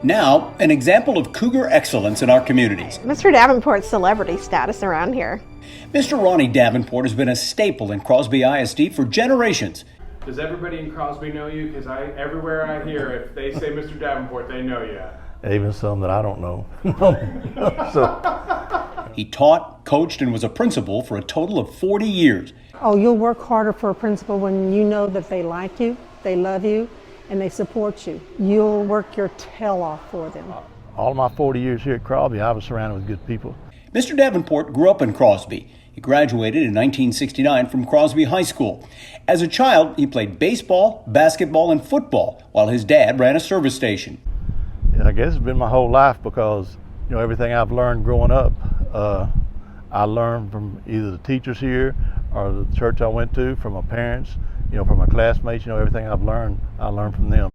Now, an example of cougar excellence in our communities. Mr. Davenport's celebrity status around here. Mr. Ronnie Davenport has been a staple in Crosby ISD for generations. Does everybody in Crosby know you? Because everywhere I hear, if they say Mr. Davenport, they know you. Even some that I don't know. He taught, coached, and was a principal for a total of 40 years. Oh, you'll work harder for a principal when you know that they like you, they love you, and they support you. You'll work your tail off for them. All my 40 years here at Crosby, I was surrounded with good people. Mr. Davenport grew up in Crosby. He graduated in 1969 from Crosby High School. As a child, he played baseball, basketball, and football while his dad ran a service station. And I guess it's been my whole life because, everything I've learned growing up, I learned from either the teachers here or the church I went to, from my parents, from my classmates. Everything I've learned, I learned from them.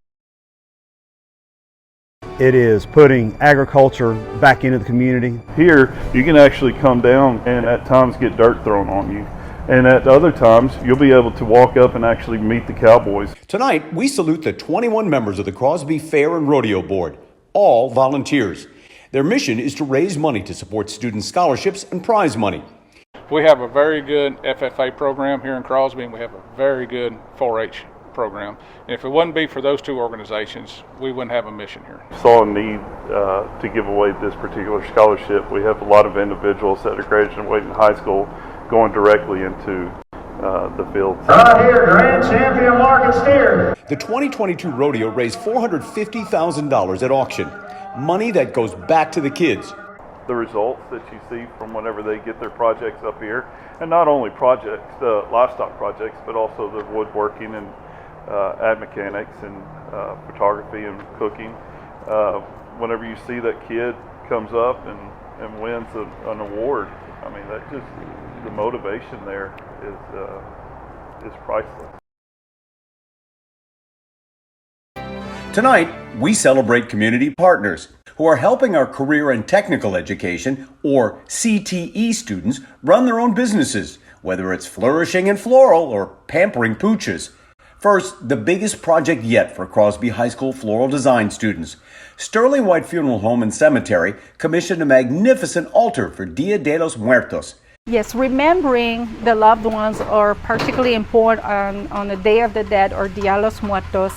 It is putting agriculture back into the community. Here, you can actually come down and at times get dirt thrown on you. And at other times, you'll be able to walk up and actually meet the cowboys. Tonight, we salute the 21 members of the Crosby Fair and Rodeo Board, all volunteers. Their mission is to raise money to support student scholarships and prize money. We have a very good FFA program here in Crosby, and we have a very good 4-H program. And if it wouldn't be for those two organizations, we wouldn't have a mission here. Saw a need to give away this particular scholarship. We have a lot of individuals that are graduating high school going directly into the field. Right here, grand champion Larkin Steer. The 2022 rodeo raised $450,000 at auction, money that goes back to the kids. The results that you see from whenever they get their projects up here, and not only projects, livestock projects, but also the woodworking and ad mechanics and photography and cooking. Whenever you see that kid comes up and wins an award, I mean, that just, the motivation there is priceless. Tonight, we celebrate community partners who are helping our career and technical education, or CTE students, run their own businesses, whether it's flourishing in floral or pampering pooches. First, the biggest project yet for Crosby High School floral design students. Sterling White Funeral Home and Cemetery commissioned a magnificent altar for Dia de los Muertos. Yes, remembering the loved ones are particularly important on the Day of the Dead, or Dia de los Muertos,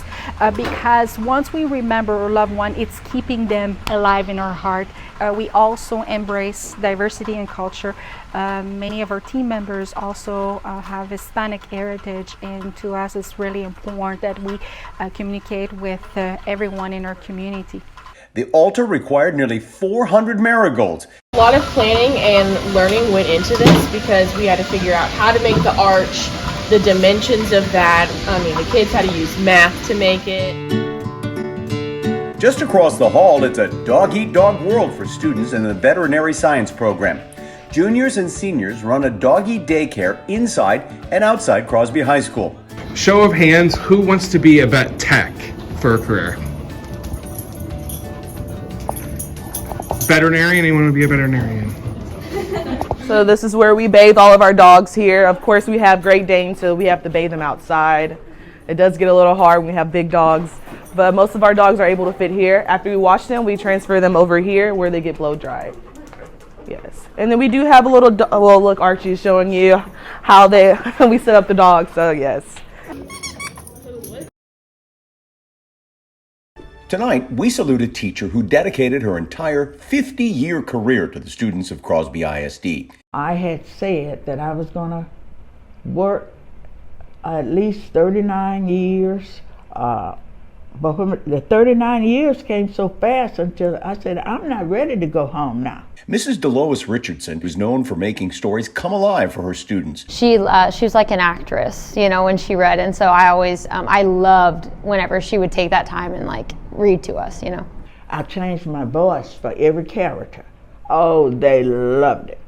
because once we remember our loved one, it's keeping them alive in our heart. We also embrace diversity and culture. Many of our team members also have Hispanic heritage, and to us it's really important that we communicate with everyone in our community. The altar required nearly 400 marigolds. A lot of planning and learning went into this because we had to figure out how to make the arch, the dimensions of that. I mean, the kids had to use math to make it. Just across the hall, it's a dog-eat-dog world for students in the veterinary science program. Juniors and seniors run a doggy daycare inside and outside Crosby High School. Show of hands, who wants to be a vet tech for a career? Veterinarian, anyone want to be a veterinarian? So this is where we bathe all of our dogs here. Of course, we have Great Danes, so we have to bathe them outside. It does get a little hard when we have big dogs, but most of our dogs are able to fit here. After we wash them, we transfer them over here where they get blow dried. Yes, and then we do have a little, well, look, Archie's showing you how we set up the dogs, so yes. Tonight, we salute a teacher who dedicated her entire 50-year career to the students of Crosby ISD. I had said that I was going to work at least 39 years, but when the 39 years came so fast until I said, I'm not ready to go home now. Mrs. Delois Richardson was known for making stories come alive for her students. She was like an actress, when she read, and so I always, I loved whenever she would take that time and read to us, I changed my voice for every character. Oh, they loved it.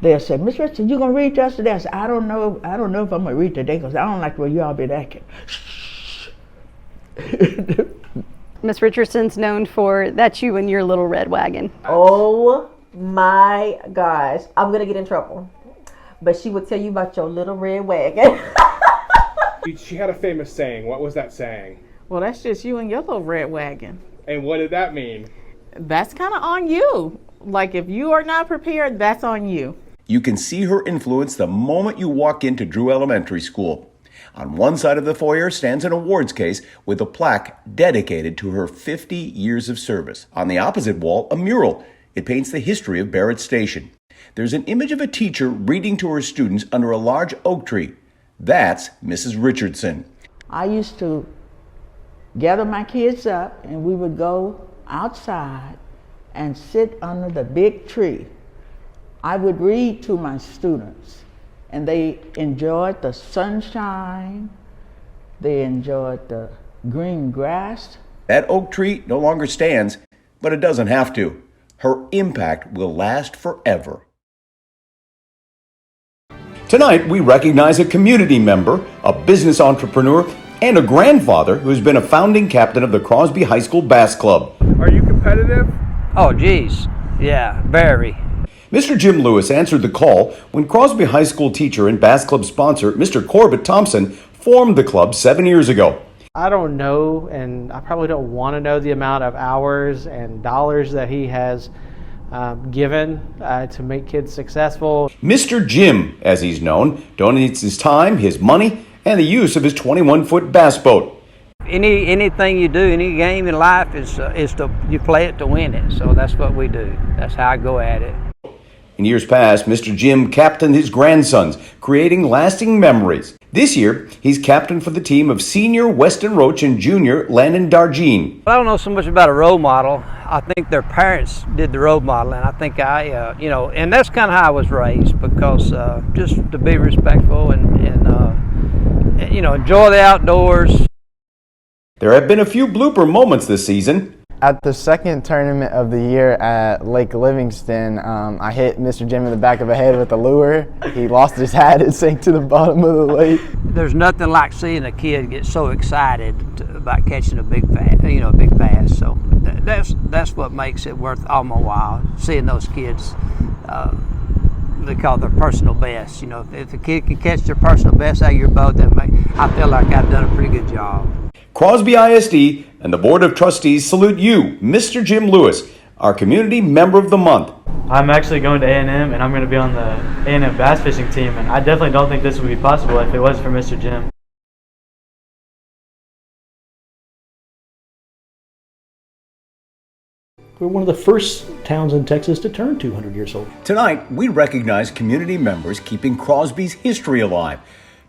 They'll say, Miss Richardson, you gonna read to us today? I said, I don't know if I'm gonna read today because I don't like the way you all been acting. Miss Richardson's known for that's you and your little red wagon. Oh my gosh, I'm gonna get in trouble. but she would tell you about your little red wagon. She had a famous saying. What was that saying? Well, that's just you and your little red wagon. And what did that mean? That's kind of on you. Like, if you are not prepared, that's on you. You can see her influence the moment you walk into Drew Elementary School. On one side of the foyer stands an awards case with a plaque dedicated to her 50 years of service. On the opposite wall, a mural. It paints the history of Barrett Station. There's an image of a teacher reading to her students under a large oak tree. That's Mrs. Richardson. I used to gather my kids up and we would go outside and sit under the big tree. I would read to my students and they enjoyed the sunshine, they enjoyed the green grass. That oak tree no longer stands, but it doesn't have to. Her impact will last forever. Tonight, we recognize a community member, a business entrepreneur, and a grandfather who's been a founding captain of the Crosby High School Bass Club. Are you competitive? Oh, geez. Yeah, very. Mr. Jim Lewis answered the call when Crosby High School teacher and Bass Club sponsor Mr. Corbett Thompson formed the club 7 years ago. I don't know, and I probably don't want to know the amount of hours and dollars that he has given to make kids successful. Mr. Jim, as he's known, donates his time, his money, and the use of his 21-foot bass boat. Anything you do, any game in life is you play it to win it. So that's what we do. That's how I go at it. In years past, Mr. Jim captained his grandsons, creating lasting memories. This year, he's captain for the team of senior Weston Roach and junior Landon Darjean. I don't know so much about a role model. I think their parents did the role model, and I think and that's kind of how I was raised, because just to be respectful and enjoy the outdoors. There have been a few blooper moments this season. At the second tournament of the year at Lake Livingston, I hit Mr. Jim in the back of the head with a lure. He lost his hat and sank to the bottom of the lake. There's nothing like seeing a kid get so excited about catching a big bass. So that's what makes it worth all my while. Seeing those kids, they call it their personal best. If a kid can catch their personal best out of your boat, I feel like I've done a pretty good job. Crosby ISD and the Board of Trustees salute you, Mr. Jim Lewis, our Community Member of the Month. I'm actually going to A&M, and I'm going to be on the A&M bass fishing team, and I definitely don't think this would be possible if it wasn't for Mr. Jim. We're one of the first towns in Texas to turn 200 years old. Tonight, we recognize community members keeping Crosby's history alive.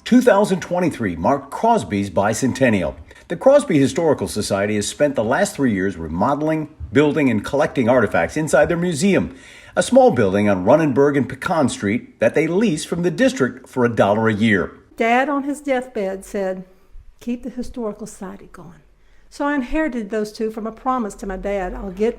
2023 marked Crosby's bicentennial. The Crosby Historical Society has spent the last 3 years remodeling, building, and collecting artifacts inside their museum, a small building on Runnenberg and Pecan Street that they lease from the district for $1 a year. Dad, on his deathbed, said, keep the Historical Society going. So I inherited those two from a promise to my dad.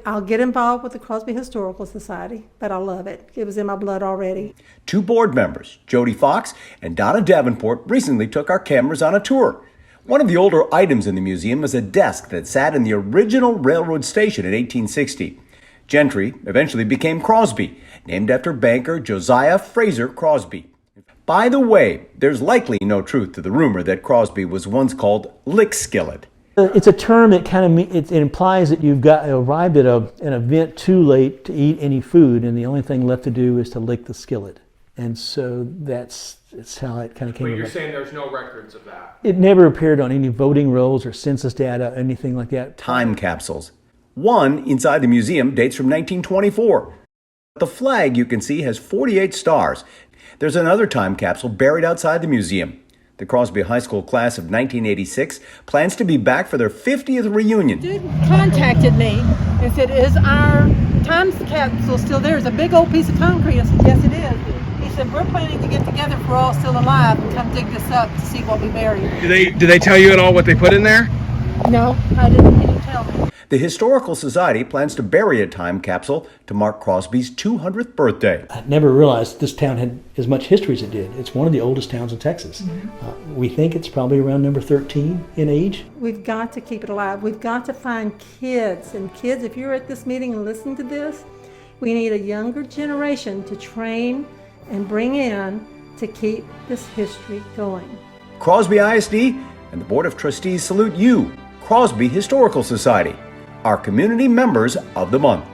I'll get involved with the Crosby Historical Society, but I love it. It was in my blood already. 2 board members, Jody Fox and Donna Davenport, recently took our cameras on a tour. One of the older items in the museum is a desk that sat in the original railroad station in 1860. Gentry eventually became Crosby, named after banker Josiah Fraser Crosby. By the way, there's likely no truth to the rumor that Crosby was once called Lick Skillet. It's a term that it implies that you've arrived at an event too late to eat any food, and the only thing left to do is to lick the skillet. And so that's how it kind of came about. But you're saying there's no records of that? It never appeared on any voting rolls or census data, anything like that. Time capsules. One inside the museum dates from 1924. The flag you can see has 48 stars. There's another time capsule buried outside the museum. The Crosby High School class of 1986 plans to be back for their 50th reunion. Dude contacted me and said, is our time capsule still there? It's a big old piece of concrete. I said, yes, it is. He said, we're planning to get together if we're all still alive and come dig this up to see what we buried. Did they tell you at all what they put in there? No, I didn't. He didn't tell me. The Historical Society plans to bury a time capsule to mark Crosby's 200th birthday. I never realized this town had as much history as it did. It's one of the oldest towns in Texas. We think it's probably around number 13 in age. We've got to keep it alive. We've got to find kids. And kids, if you're at this meeting and listening to this, we need a younger generation to train and bring in to keep this history going. Crosby ISD and the Board of Trustees salute you, Crosby Historical Society, our community members of the month.